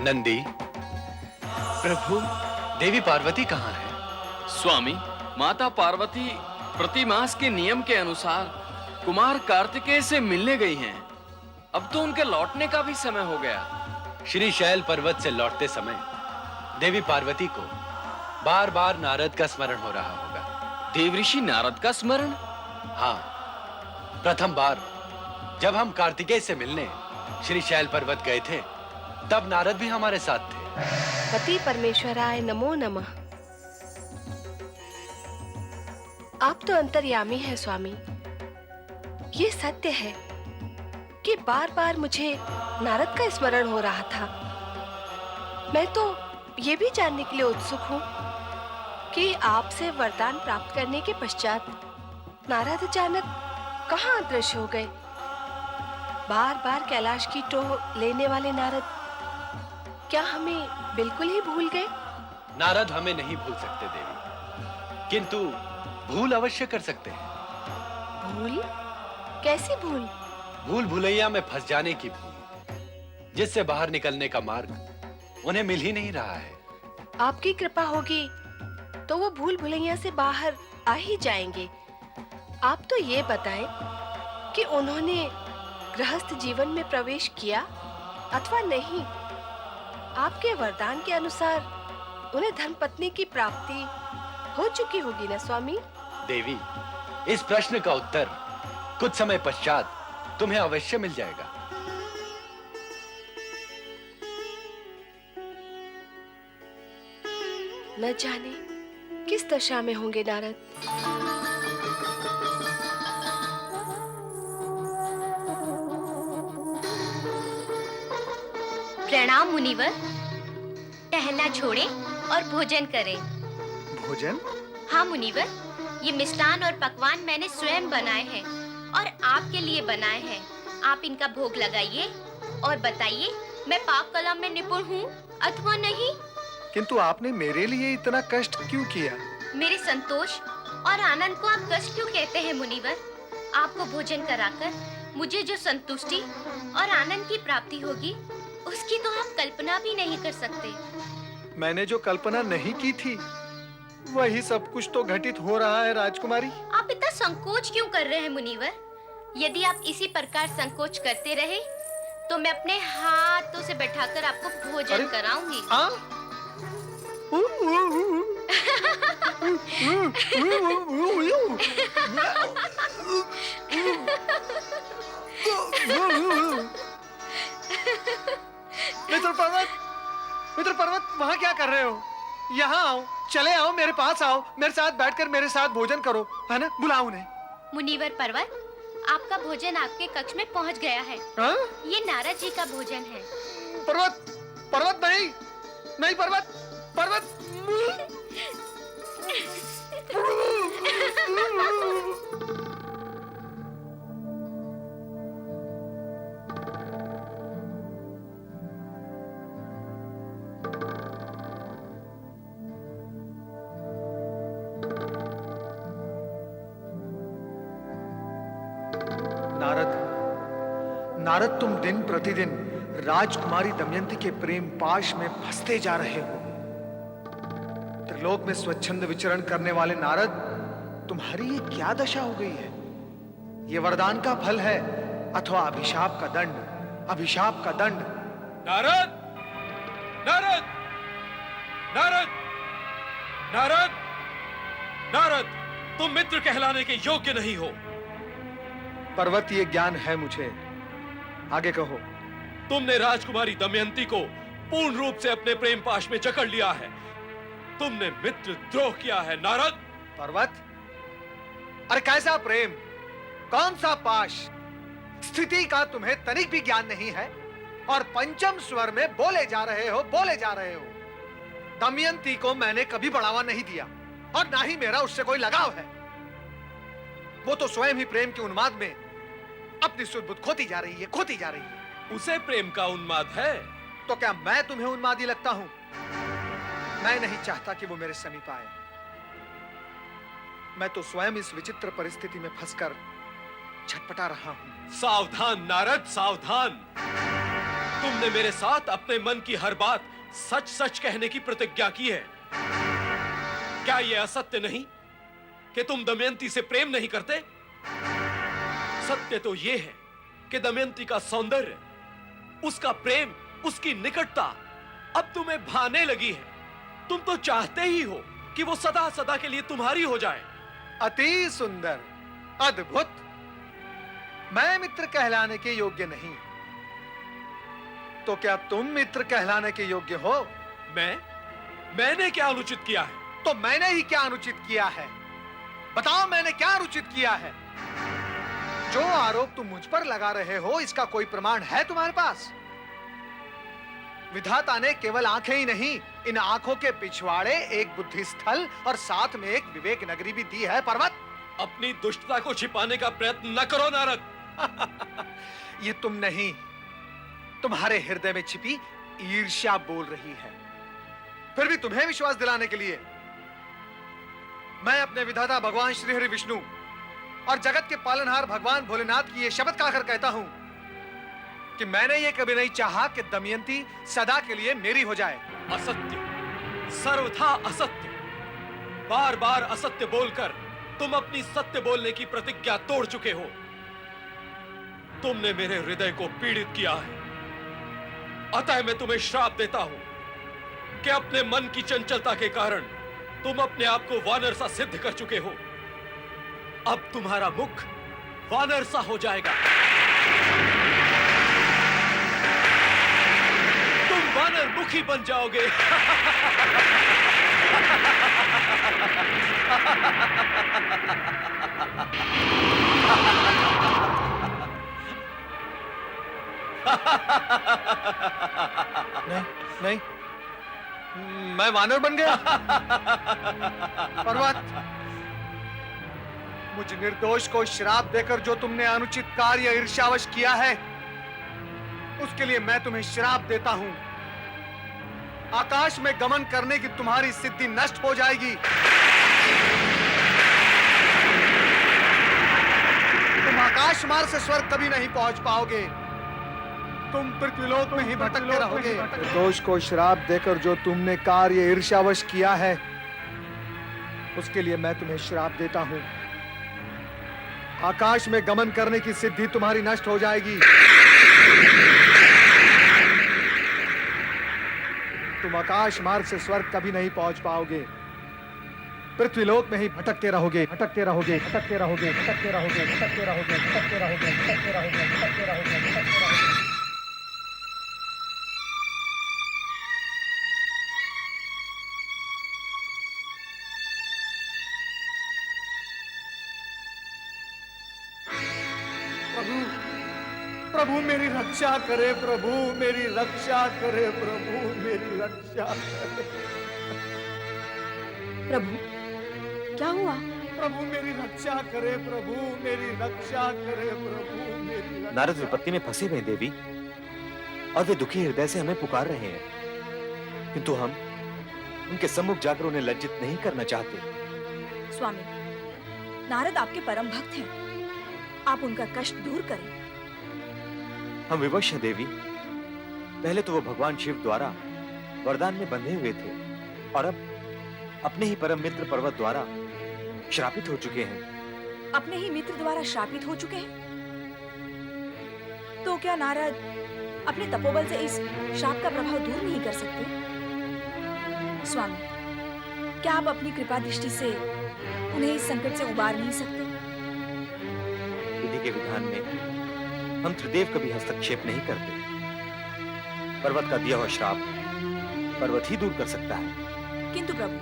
नंदी, प्रभु, देवी पार्वती कहाँ है? स्वामी, माता पार्वती प्रतिमास के नियम के अनुसार कुमार कार्तिकेय से मिलने गई हैं। अब तो उनके लौटने का भी समय हो गया। श्री शैल पर्वत से लौटते समय देवी पार्वती को बार बार नारद का स्मरण हो रहा होगा। देवऋषि नारद का स्मरण? हाँ, प्रथम बार जब हम कार्तिकेय से मिलने श्री शैल पर्वत गए थे, तब नारद भी हमारे साथ थे। पति परमेश्वराय नमो नमः। आप तो अंतर्यामी हैं स्वामी। ये सत्य है कि बार-बार मुझे नारद का स्मरण हो रहा था। मैं तो ये भी जानने के लिए उत्सुक हूँ कि आपसे वरदान प्राप्त करने के पश्चात नारद अचानक कहाँ अदृश्य हो गए। बार-बार कैलाश की टोह लेने वाले नारद क्या हमें बिल्कुल ही भूल गए? नारद हमें नहीं भूल सकते देवी, किंतु भूल अवश्य कर सकते हैं। भूल? कैसी भूल? भूल भुलैया में फंस जाने की भूल, जिससे बाहर निकलने का मार्ग उन्हें मिल ही नहीं रहा है। आपकी कृपा होगी तो वो भूल भुलैया से बाहर आ ही जाएंगे। आप तो ये बताएं कि उन्होंने गृहस्थ जीवन में प्रवेश किया अथवा नहीं। आपके वरदान के अनुसार उन्हें धर्मपत्नी की प्राप्ति हो चुकी होगी ना स्वामी? देवी, इस प्रश्न का उत्तर कुछ समय पश्चात तुम्हें अवश्य मिल जाएगा। न जाने किस दशा में होंगे नारद। प्रणाम मुनिवर। टहलना छोड़ें और भोजन करें। भोजन? हाँ मुनिवर, ये मिष्टान और पकवान मैंने स्वयं बनाए हैं और आपके लिए बनाए हैं। आप इनका भोग लगाइए और बताइए मैं पाक कला में निपुण हूँ अथवा नहीं। किंतु आपने मेरे लिए इतना कष्ट क्यों किया? मेरे संतोष और आनंद को आप कष्ट क्यों कहते हैं मुनिवर? आपको भोजन कराकर मुझे जो संतुष्टि और आनंद की प्राप्ति होगी उसकी तो आप कल्पना भी नहीं कर सकते। मैंने जो कल्पना नहीं की थी वही सब कुछ तो घटित हो रहा है राजकुमारी। आप इतना संकोच क्यों कर रहे हैं मुनिवर? यदि आप इसी प्रकार संकोच करते रहे तो मैं अपने हाथों से बैठाकर आपको भोजन कराऊंगी। मित्र पर्वत, वहाँ क्या कर रहे हो? यहाँ आओ, चले आओ, मेरे पास आओ, मेरे साथ बैठकर मेरे साथ भोजन करो, है ना? बुलाओ उन्हें। मुनिवर पर्वत, आपका भोजन आपके कक्ष में पहुँच गया है। ये नारद जी का भोजन है। पर्वत नहीं, नहीं पर्वत। नारद, तुम दिन प्रतिदिन राजकुमारी दमयंती के प्रेम पाश में फंसते जा रहे हो। त्रिलोक में स्वच्छंद विचरण करने वाले नारद, तुम्हारी ये क्या दशा हो गई है? ये वरदान का फल है अथवा अभिशाप का दंड? अभिशाप का दंड। नारद, नारद, नारद, नारद, नारद, तुम मित्र कहलाने के योग्य नहीं हो। पर्वत, ये ज्ञान है मुझे, आगे कहो। तुमने राजकुमारी दमयंती को पूर्ण रूप से अपने प्रेम पाश में जकड़ लिया है। तुमने मित्र द्रोह किया है नारद। पर्वत, अरे कैसा प्रेम, कौन सा पाश? स्थिति का तुम्हें तनिक भी ज्ञान नहीं है और पंचम स्वर में बोले जा रहे हो। दमयंती को मैंने कभी बढ़ावा नहीं दिया और ना ही मेरा उससे कोई लगाव है। वो तो स्वयं ही प्रेम के उन्माद में अपनी सुध-बुध खोती जा रही है। उसे प्रेम का उन्माद है तो क्या मैं तुम्हें उन्मादी लगता हूं? मैं नहीं चाहता कि वो मेरे समीप आए। मैं तो स्वयं इस विचित्र परिस्थिति में फंसकर छटपटा रहा हूं। सावधान नारद, सावधान। तुमने मेरे साथ अपने मन की हर बात सच सच कहने की प्रतिज्ञा की है। क्या यह असत्य नहीं कि तुम दमयंती से प्रेम नहीं करते? सत्य तो यह है कि दमयंती का सौंदर्य, उसका प्रेम, उसकी निकटता अब तुम्हें भाने लगी है। तुम तो चाहते ही हो कि वो सदा सदा के लिए तुम्हारी हो जाए। अति सुंदर, अद्भुत। मैं मित्र कहलाने के योग्य नहीं, तो क्या तुम मित्र कहलाने के योग्य हो? मैंने क्या अनुचित किया है? तो मैंने ही क्या अनुचित किया है? बताओ, मैंने क्या अनुचित किया है? जो आरोप तुम मुझ पर लगा रहे हो, इसका कोई प्रमाण है तुम्हारे पास? विधाता ने केवल आंखें ही नहीं, इन आंखों के पिछवाड़े एक बुद्धि स्थल और साथ में एक विवेक नगरी भी दी है। पर्वत, अपनी दुष्टता को छिपाने का प्रयत्न न करो नारद। ये तुम नहीं, तुम्हारे हृदय में छिपी ईर्ष्या बोल रही है। फिर भी तुम्हें विश्वास दिलाने के लिए मैं अपने विधाता भगवान श्री हरि विष्णु और जगत के पालनहार भगवान भोलेनाथ की ये शपथ खाकर कहता हूं कि मैंने ये कभी नहीं चाहा कि दमयंती सदा के लिए मेरी हो जाए। असत्य, सर्वथा असत्य। बार बार असत्य बोलकर तुम अपनी सत्य बोलने की प्रतिज्ञा तोड़ चुके हो। तुमने मेरे हृदय को पीड़ित किया है, अतः मैं तुम्हें श्राप देता हूं कि अपने मन की चंचलता के कारण तुम अपने आप को वानर सा सिद्ध कर चुके हो। अब तुम्हारा मुख वानर सा हो जाएगा। तुम वानर मुखी बन जाओगे। नहीं, नहीं, मैं वानर बन गया। पर्वत, मुझ निर्दोष को श्राप देकर जो तुमने अनुचित कार्य ईर्ष्यावश किया है, उसके लिए मैं तुम्हें श्राप देता हूं। आकाश में गमन करने की तुम्हारी सिद्धि नष्ट हो जाएगी। तुम आकाश मार्ग से स्वर्ग कभी नहीं पहुंच पाओगे। तुम पृथ्वीलोक में ही भटकते रहोगे। दोष को श्राप देकर जो तुमने कार्य ईर्ष्यावश किया है, उसके लिए मैं तुम्हें श्राप देता हूं। आकाश में गमन करने की सिद्धि तुम्हारी नष्ट हो जाएगी। तुम आकाश मार्ग से स्वर्ग कभी नहीं पहुंच पाओगे। पृथ्वीलोक में ही भटकते रहोगे, भटकते रहोगे, भटकते रहोगे, भटकते रहोगे, भटकते रहोगे, भटकते रहोगे, भटकते रहोगे, भटकते रहोगे, भटकते रहोगे। प्रभु मेरी रक्षा करे, प्रभु मेरी रक्षा करे, प्रभु मेरी रक्षा करे। प्रभु, क्या हुआ? प्रभु मेरी रक्षा करे, प्रभु मेरी रक्षा करे, प्रभु मेरी रक्षा। नारद विपत्ति में फंसे हुए देवी, और वे दुखी हृदय से हमें पुकार रहे हैं, किंतु हम उनके सम्मुख जाकर उन्हें लज्जित नहीं करना चाहते। स्वामी, नारद आपके परम भक्त हैं, आप उनका कष्ट दूर करें। हम विवश हैं देवी। पहले तो वो भगवान शिव द्वारा वरदान में बंधे हुए थे, और अब अपने ही परम मित्र पर्वत द्वारा श्रापित हो चुके हैं। अपने ही मित्र द्वारा श्रापित हो चुके हैं? तो क्या नारद अपने तपोबल से इस शाप का प्रभाव दूर नहीं कर सकते? स्वामी, क्या आप अपनी कृपा दृष्टि से उन्हें इस संकट से उबार नहीं सकते? विधि के विधान में हम त्रिदेव कभी हस्तक्षेप नहीं करते। पर्वत का दिया हुआ श्राप पर्वत ही दूर कर सकता है। किंतु प्रभु,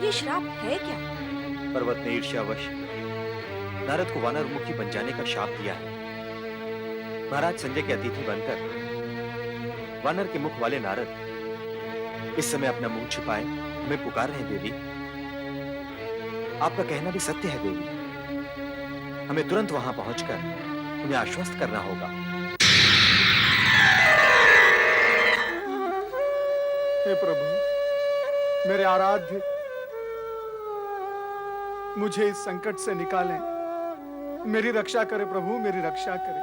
ये श्राप है क्या? पर्वत ने ईर्ष्यावश नारद को वानर मुखी बन जाने का शाप दिया है। महाराज संजय के अतिथि बनकर वानर के मुख वाले नारद इस समय अपना मुंह छिपाए हमें पुकार रहे हैं देवी। आपका कहना भी सत्य है देवी। हमें तुरंत वहां पहुंचकर उन्हें आश्वस्त करना होगा। हे प्रभु, मेरे आराध्य, मुझे इस संकट से निकालें। मेरी रक्षा करे प्रभु, मेरी रक्षा करे।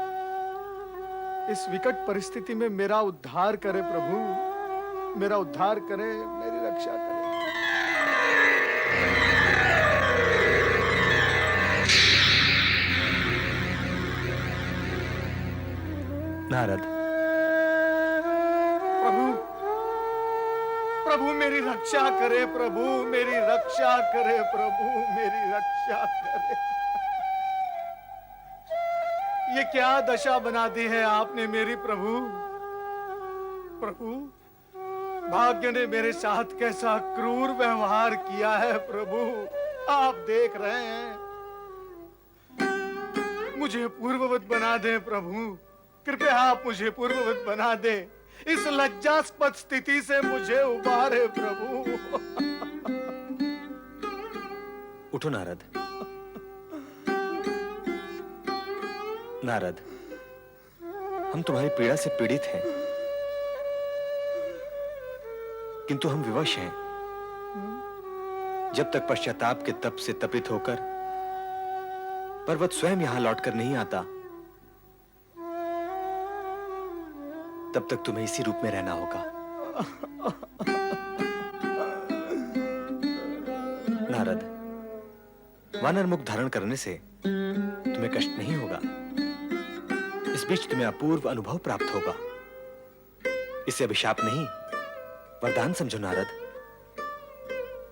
इस विकट परिस्थिति में मेरा उद्धार करे प्रभु, मेरा उद्धार करे, मेरी रक्षा करे। नारद, प्रभु, प्रभु मेरी रक्षा करे, प्रभु मेरी रक्षा करे, प्रभु मेरी रक्षा करे। ये क्या दशा बना दी है आपने मेरी प्रभु। प्रभु, भाग्य ने मेरे साथ कैसा क्रूर व्यवहार किया है प्रभु, आप देख रहे हैं। मुझे पूर्ववत बना दे प्रभु, कृपया आप मुझे पूर्ववत बना दे। इस लज्जास्पद स्थिति से मुझे उबारे प्रभु। उठो नारद। नारद, हम तुम्हारी पीड़ा से पीड़ित हैं, किंतु हम विवश हैं। जब तक पश्चाताप के तप से तपित होकर पर्वत स्वयं यहां लौटकर नहीं आता, तब तक तुम्हें इसी रूप में रहना होगा। नारद, वानर मुख धारण करने से तुम्हें कष्ट नहीं होगा। इस बीच तुम्हें अपूर्व अनुभव प्राप्त होगा। इसे अभिशाप नहीं, वरदान समझो नारद।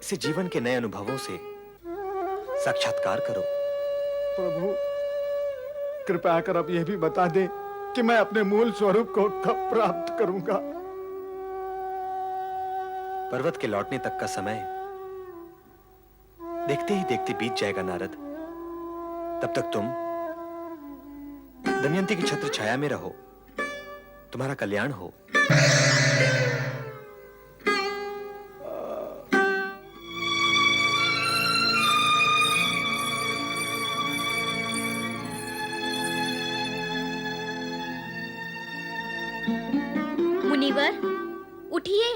इसे जीवन के नए अनुभवों से साक्षात्कार करो। प्रभु, कृपया कर अब यह भी बता दे कि मैं अपने मूल स्वरूप को कब प्राप्त करूंगा। पर्वत के लौटने तक का समय देखते ही देखते बीत जाएगा नारद। तब तक तुम दमयंती की छत्र छाया में रहो, तुम्हारा कल्याण हो। मुनिवर, उठिए,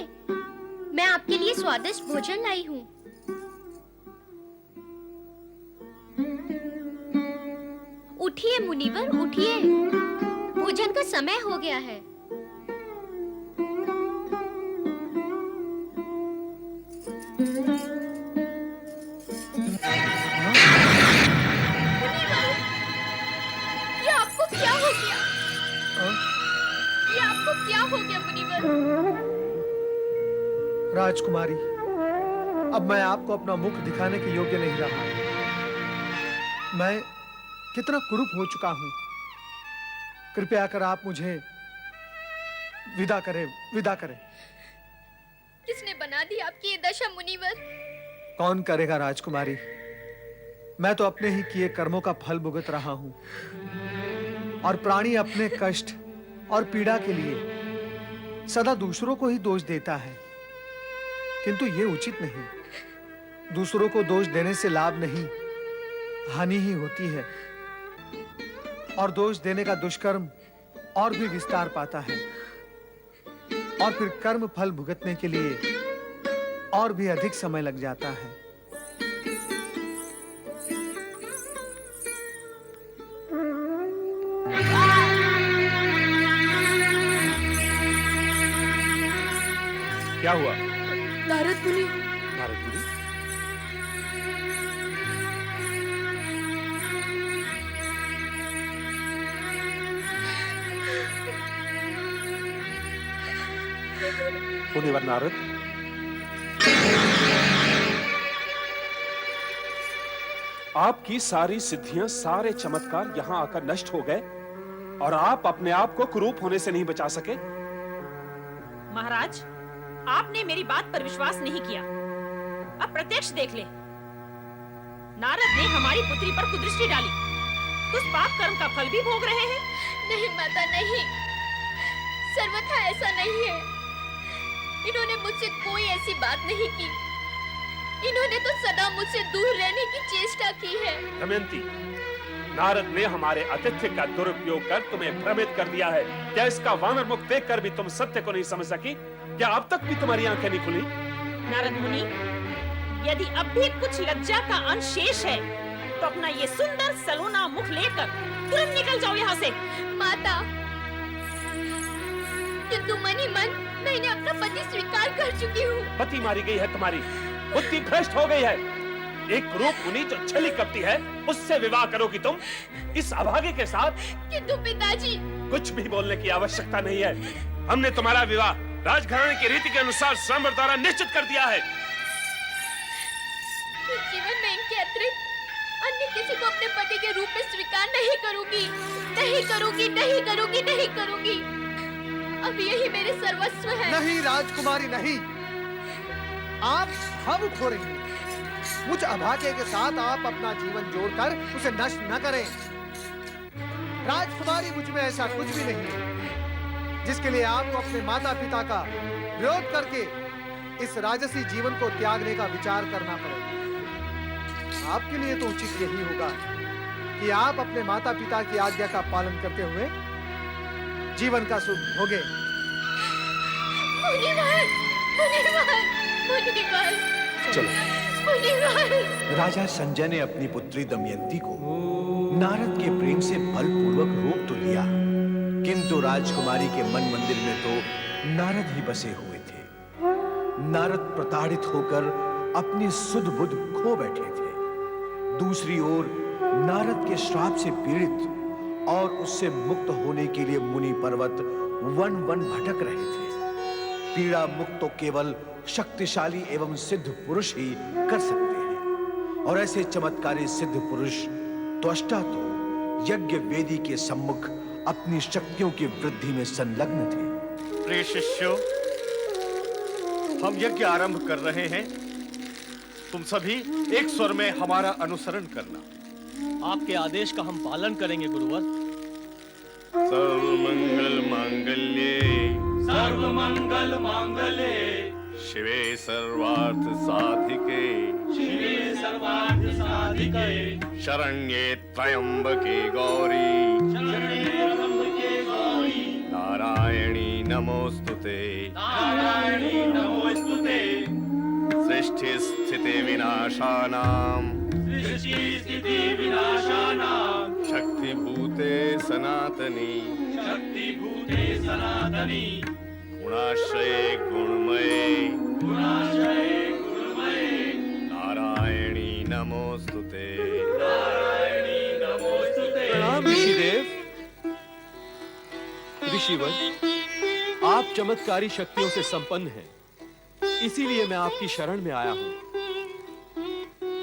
मैं आपके लिए स्वादिष्ट भोजन लाई हूँ। उठिए मुनिवर, उठिए, भोजन का समय हो गया है। ये आपको क्या हो गया? ये आपको क्या हो गया मुनिवर? राजकुमारी, अब मैं आपको अपना मुख दिखाने के योग्य नहीं रहा। मैं कितना कुरूप हो चुका हूं। कृपया कर आप मुझे विदा करें, विदा करें। किसने बना दी आपकी ये दशा मुनिवर? कौन करेगा राजकुमारी? मैं तो अपने ही किए कर्मों का फल भुगत रहा हूं। और प्राणी अपने कष्ट और पीड़ा के लिए सदा दूसरों को ही दोष देता है, किंतु ये उचित नहीं। दूसरों को दोष देने से लाभ नहीं, हानि ही होती है। और दोष देने का दुष्कर्म और भी विस्तार पाता है, और फिर कर्म फल भुगतने के लिए और भी अधिक समय लग जाता है। क्या हुआ? नारद मुनि, नारद मुनि, मुनिवर नारद, आपकी सारी सिद्धियां, सारे चमत्कार यहां आकर नष्ट हो गए और आप अपने आप को कुरूप होने से नहीं बचा सके। महाराज, आपने मेरी बात पर विश्वास नहीं किया। अब प्रत्यक्ष देख ले। नारद ने हमारी पुत्री पर कुदृष्टि डाली। उस पाप कर्म का फल भी भोग रहे हैं। नहीं माता, नहीं, सर्वथा ऐसा नहीं है। इन्होंने मुझसे कोई ऐसी बात नहीं की। इन्होंने तो सदा मुझसे दूर रहने की चेष्टा की है। दमयंती, नारद ने हमारे आतिथ्य का दुरुपयोग कर तुम्हें भ्रमित कर दिया है। क्या इसका वानर मुख देखकर भी तुम सत्य को नहीं समझ सकी? क्या अब तक भी तुम्हारी आंखें नहीं खुली? नारद मुनि, यदि अब भी कुछ लज्जा का अंश शेष है तो अपना ये सुंदर सलोना मुख लेकर तुरंत निकल जाओ यहाँ से। माता, किंतु मन ही मन मैंने अपना पति स्वीकार कर चुकी हूँ। पति मारी गई है तुम्हारी, बुद्धि भ्रष्ट हो गई है। एक रूप मुनि जो छली कपटी है, उससे विवाह करोगी तुम इस अभागे के साथ? किंतु पिताजी, कुछ भी बोलने की आवश्यकता नहीं है। हमने तुम्हारा विवाह राजघराने की रीति के अनुसार स्वयंवर द्वारा निश्चित कर दिया है। जीवन में इनके अतिरिक्त अन्य किसी को अपने पति के रूप में स्वीकार नहीं करूंगी, नहीं करूंगी, नहीं करूंगी, नहीं करूंगी। अब यही मेरे सर्वस्व है। नहीं राजकुमारी, नहीं। आप भावुक हो रही हैं। मुझ अभागे के साथ आप अपना जीवन जोड़कर उसे नष्ट न करें। राजकुमारी, मुझ में ऐसा कुछ भी नहीं है जिसके लिए आपको अपने माता पिता का विरोध करके इस राजसी जीवन को त्यागने का विचार करना पड़े। आपके लिए तो उचित यही होगा कि आप अपने माता पिता की आज्ञा का पालन करते हुए जीवन का सुख भोगे। चलो। राजा संजय ने अपनी पुत्री दमयंती को नारद के प्रेम से बलपूर्वक रोक तो लिया, किंतु राजकुमारी के मन मंदिर में तो नारद ही बसे हुए थे। नारद प्रताड़ित होकर अपनी सुध बुध खो बैठे थे। दूसरी ओर नारद के श्राप से पीड़ित और उससे मुक्त होने के लिए मुनि पर्वत वन वन भटक रहे थे। पीड़ा मुक्त तो केवल शक्तिशाली एवं सिद्ध पुरुष ही कर सकते हैं, और ऐसे चमत्कारी सिद्ध पुरुष त्वष्टा तो यज्ञ वेदी के सम्मुख अपनी शक्तियों की वृद्धि में संलग्न थे। प्रिय शिष्यों, हम यज्ञ आरंभ कर रहे हैं। तुम सभी एक स्वर में हमारा अनुसरण करना। आपके आदेश का हम पालन करेंगे गुरुवर। सर्वमंगल मांगल्ये सर्वमंगल मांगल्ये शिवे सर्वार्थ साधिके शिवे सर्वार्थ साधिके शरण्ये त्र्यंबके गौरी नारायणी नमोस्तुते नारायणी नमोस्तुते सृष्टि स्थिति विनाशानां सृष्टि स्थिति विनाशानां शक्तिभूते सनातनी शक्तिभूते सनातनी गुणाश्रये गुणमये नारायणी नमोस्तुते नारायणी नमोस्तुते। प्रणाम ऋषिदेव। ऋषिवर, आप चमत्कारी शक्तियों से संपन्न हैं, इसीलिए मैं आपकी शरण में आया हूं।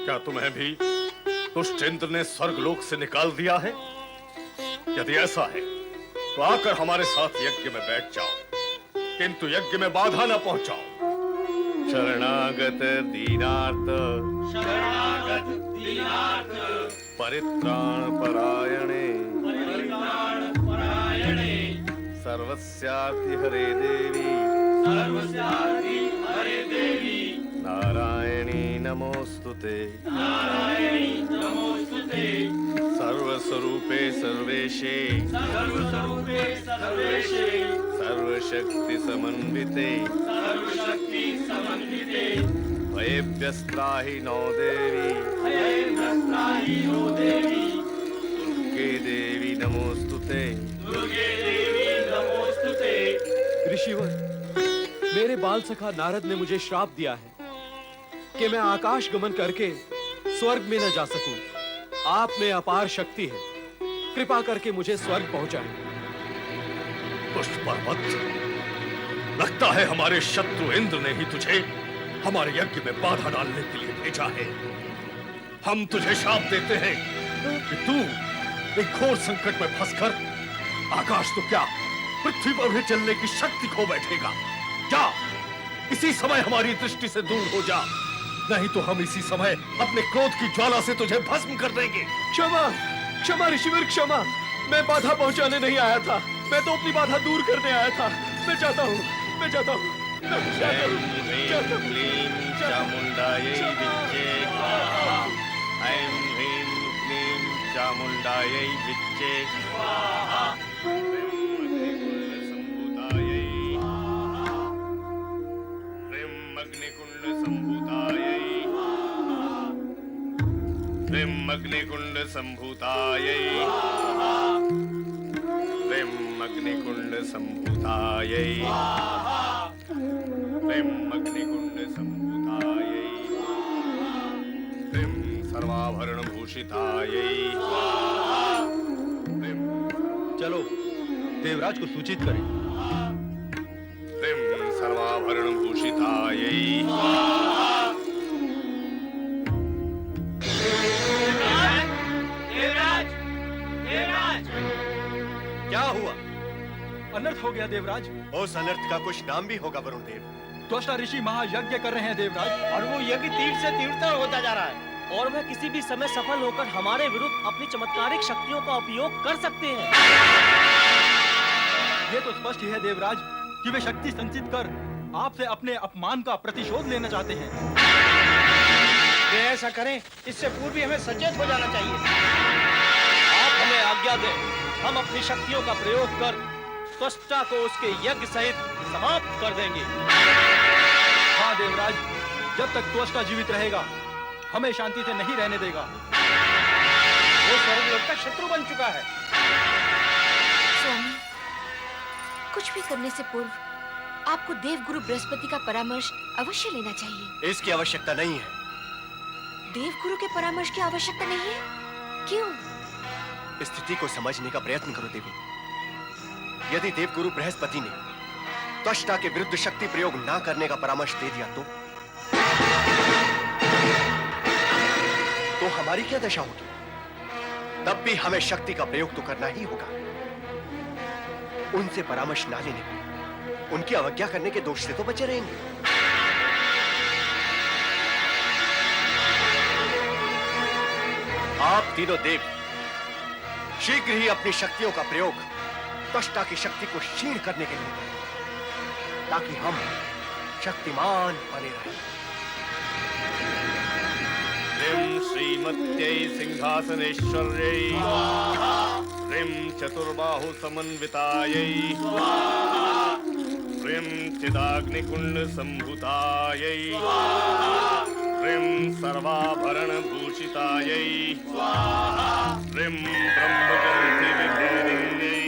क्या तुम्हें भी दुष्ट इंद्र ने स्वर्गलोक से निकाल दिया है? यदि ऐसा है तो आकर हमारे साथ यज्ञ में बैठ जाओ, किंतु यज्ञ में बाधा न पहुंचाओ। शरणागत दीनार्थ परित्राण परायणे सर्वस्यार्ति हरे देवी नारायणी नमोस्तुते सर्वस्वरूपे सर्वेशे सर्वशक्ति समन्विते भयेभ्यस्त्राहि नो देवी दुर्गे देवी नमोस्तुते ऋषिवर, मेरे बाल सखा नारद ने मुझे श्राप दिया है कि मैं आकाश गमन करके स्वर्ग में न जा सकूं। आप में अपार शक्ति है, कृपा करके मुझे स्वर्ग पहुंचाएं। दुष्ट पर्वत, लगता है हमारे शत्रु इंद्र ने ही तुझे हमारे यज्ञ में बाधा डालने के लिए भेजा है। हम तुझे शाप देते हैं कि तू एक घोर संकट में फंसकर आकाश तो क्या पृथ्वी पर भी चलने की शक्ति खो बैठेगा। जा, इसी समय हमारी दृष्टि से दूर हो जा, नहीं तो हम इसी समय अपने क्रोध की ज्वाला से तुझे भस्म कर देंगे। क्षमा, क्षमा ऋषिवर, क्षमा। मैं बाधा पहुंचाने नहीं आया था, मैं तो अपनी बाधा दूर करने आया था। मैं जाता हूँ, मैं जाता हूँ। चामुंडायै विच्चे ऐं ह्रीं क्लीं चामुंडायै विच्चे संभूतायै ह्रीं अग्निकुंड संभूतायै ह्रीं अग्निकुंड संभूतायै ह्रीं अग्निकुंड संभूतायै ह्रीं अग्निकुंड संभूतायै ह्रीं सर्वाभरण भूषितायै चलो देवराज को सूचित करें। ह्रीं सर्वाभरण भूषितायै क्या हुआ? अनर्थ हो गया देवराज। उस अनर्थ का कुछ नाम भी होगा वरुण देव। त्वष्टा ऋषि महायज्ञ कर रहे हैं देवराज। और वो यज्ञ तीव्र से तीव्रतर होता जा रहा है। और वह किसी भी समय सफल होकर हमारे विरुद्ध अपनी चमत्कारिक शक्तियों का उपयोग कर सकते हैं। ये तो स्पष्ट ही है देवराज कि वे शक्ति संचित कर आपसे अपने अपमान का प्रतिशोध लेना चाहते हैं। वे ऐसा करें इससे पूर्व ही हमें सचेत हो जाना चाहिए। आप हमें आज्ञा दें, हम अपनी शक्तियों का प्रयोग कर त्वष्टा को उसके यज्ञ सहित समाप्त कर देंगे। हाँ देवराज, जब तक त्वष्टा जीवित रहेगा हमें शांति से नहीं रहने देगा। वो स्वर्गलोक का शत्रु बन चुका है। स्वामी, कुछ भी करने से पूर्व आपको देवगुरु बृहस्पति का परामर्श अवश्य लेना चाहिए। इसकी आवश्यकता नहीं है। देवगुरु के परामर्श की आवश्यकता नहीं है? क्यों? स्थिति को समझने का प्रयत्न करो देवी। यदि देवगुरु बृहस्पति ने त्वष्टा के विरुद्ध शक्ति प्रयोग ना करने का परामर्श दे दिया तो हमारी क्या दशा होगी? तब भी हमें शक्ति का प्रयोग तो करना ही होगा। उनसे परामर्श ना लेने पर उनकी अवज्ञा करने के दोष से तो बचे रहेंगे। आप तीनों देव शीघ्र ही अपनी शक्तियों का प्रयोग त्वष्टा की शक्ति को क्षीण करने के लिए करें, ताकि हम शक्तिमान बने रहें। ह्रीं श्रीमत्यै सिंहासनेश्वर्यै ह्रीं चतुर्बाहु समन्वितायै ह्रीं चिदाग्निकुंड संभूतायै ह्रीं सर्वाभरण भूषितायै ह्रीं ब्रह्मग्रंथि विभेदिन्यै